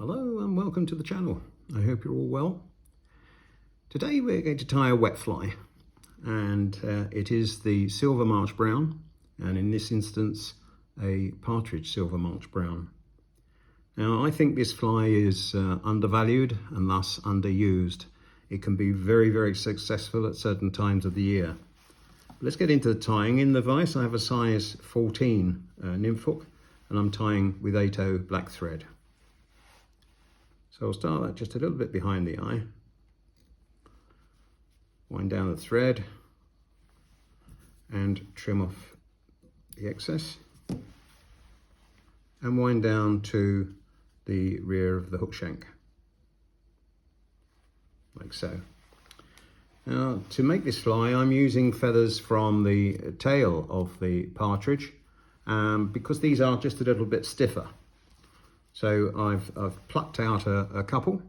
Hello and welcome to the channel. I hope you're all well. Today we're going to tie a wet fly, and it is the silver march brown, and in this instance a partridge silver march brown. Now I think this fly is undervalued and thus underused. It can be very successful at certain times of the year. Let's get into the tying. In the vise I have a size 14 nymph hook, and I'm tying with 8/0 black thread. So I'll start that just a little bit behind the eye, wind down the thread and trim off the excess, and wind down to the rear of the hook shank, like so. Now to make this fly I'm using feathers from the tail of the partridge because these are just a little bit stiffer. So I've plucked out a couple,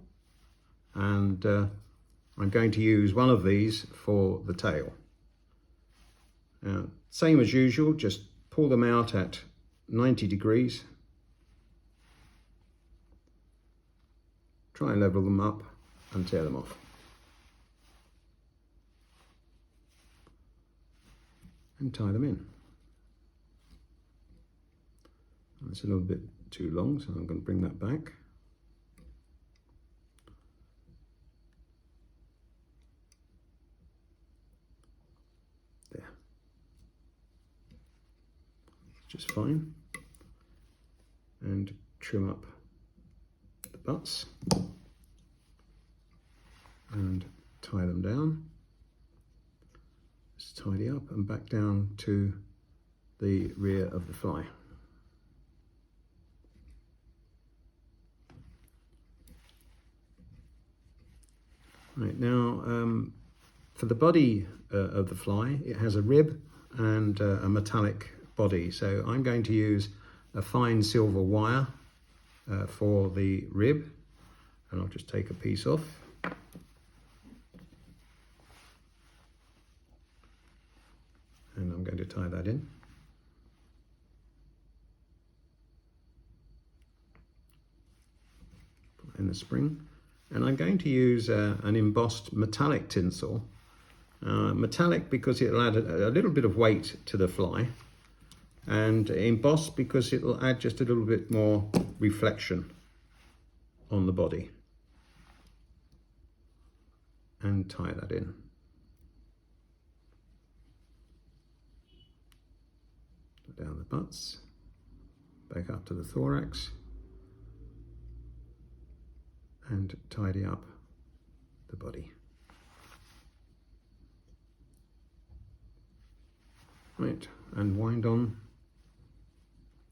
and I'm going to use one of these for the tail. Same as usual, just pull them out at 90 degrees. Try and level them up and tear them off. And tie them in. That's a little bit too long, so I'm going to bring that back. There. Just fine. And trim up the butts and tie them down. Just tidy up and back down to the rear of the fly. Right, now for the body of the fly, it has a rib and a metallic body. So I'm going to use a fine silver wire for the rib, and I'll just take a piece off. And I'm going to tie that in. Put in the spring. And I'm going to use an embossed metallic tinsel. Metallic because it'll add a little bit of weight to the fly, and embossed because it'll add just a little bit more reflection on the body. And tie that in. Down the butts, back up to the thorax, and tidy up the body. Right, and wind on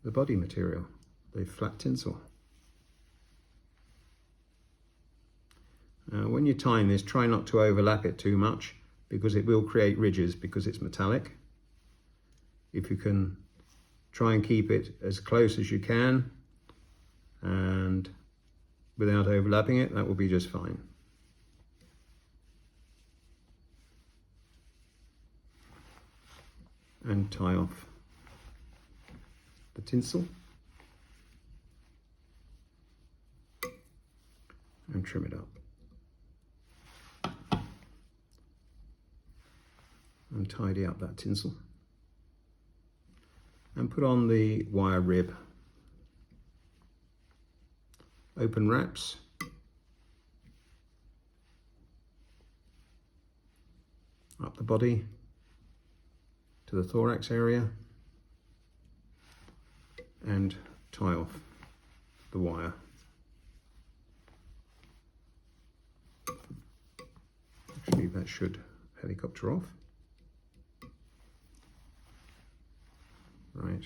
the body material, the flat tinsel. When you're tying this, try not to overlap it too much because it will create ridges because it's metallic. If you can try and keep it as close as you can and without overlapping it, that will be just fine. And tie off the tinsel and trim it up. And tidy up that tinsel. And put on the wire rib. Open wraps. Up the body to the thorax area and tie off the wire. Actually, that should helicopter off. Right.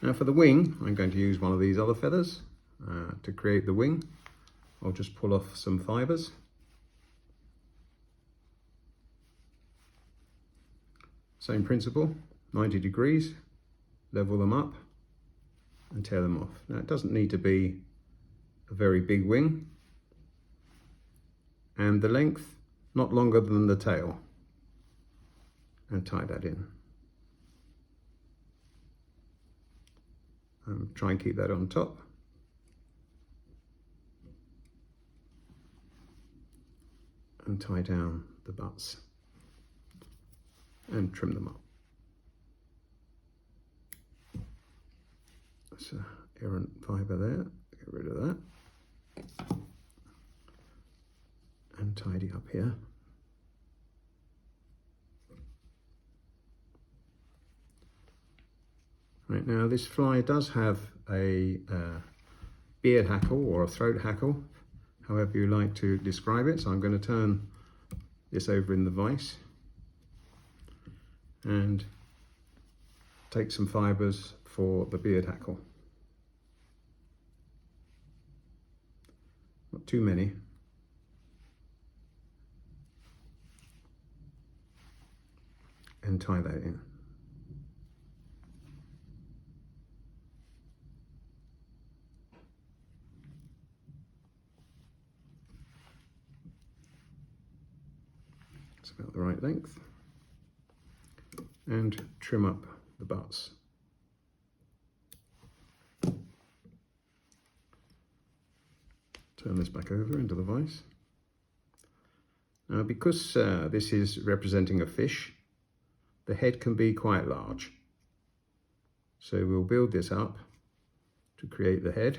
Now for the wing, I'm going to use one of these other feathers. To create the wing, I'll just pull off some fibers. Same principle, 90 degrees, level them up and tear them off. Now it doesn't need to be a very big wing, and the length not longer than the tail, and tie that in. Try and keep that on top. and tie down the butts and trim them up. That's an errant fibre there, get rid of that. And tidy up here. Right, now this fly does have a beard hackle or a throat hackle, however you like to describe it. So I'm going to turn this over in the vise and take some fibres for the beard hackle. Not too many. And tie that in. It's about the right length. And trim up the butts. Turn this back over into the vise. Now, because this is representing a fish, the head can be quite large. So we'll build this up to create the head.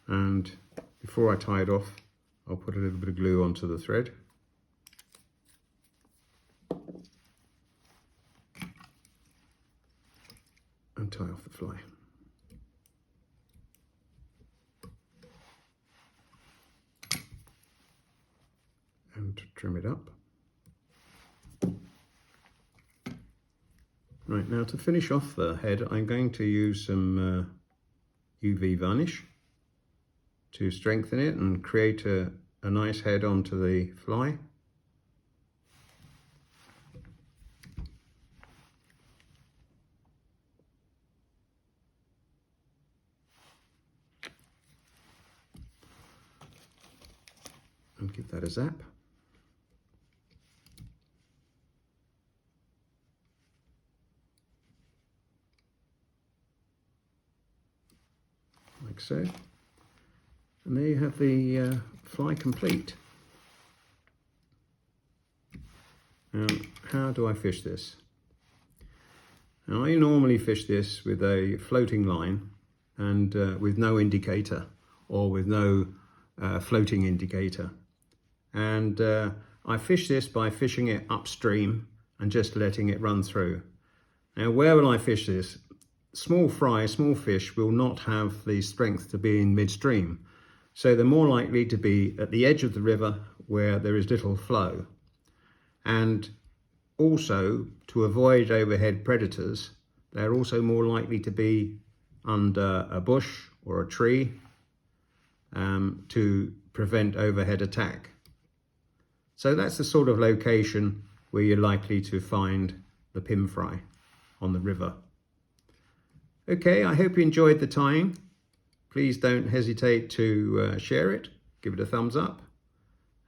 And before I tie it off, I'll put a little bit of glue onto the thread. And tie off the fly. And trim it up. Right, now to finish off the head, I'm going to use some UV varnish to strengthen it and create a nice head onto the fly. And give that a zap. Like so. And there you have the fly complete. Now, how do I fish this? Now, I normally fish this with a floating line and with no indicator, or with no floating indicator. And I fish this by fishing it upstream and just letting it run through. Now, where will I fish this? Small fry, small fish will not have the strength to be in midstream. So they're more likely to be at the edge of the river where there is little flow. And also, to avoid overhead predators, they're also more likely to be under a bush or a tree to prevent overhead attack. So that's the sort of location where you're likely to find the pin fry on the river. Okay, I hope you enjoyed the tying. Please don't hesitate to share it, give it a thumbs up,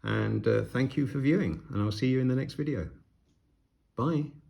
and thank you for viewing, and I'll see you in the next video. Bye.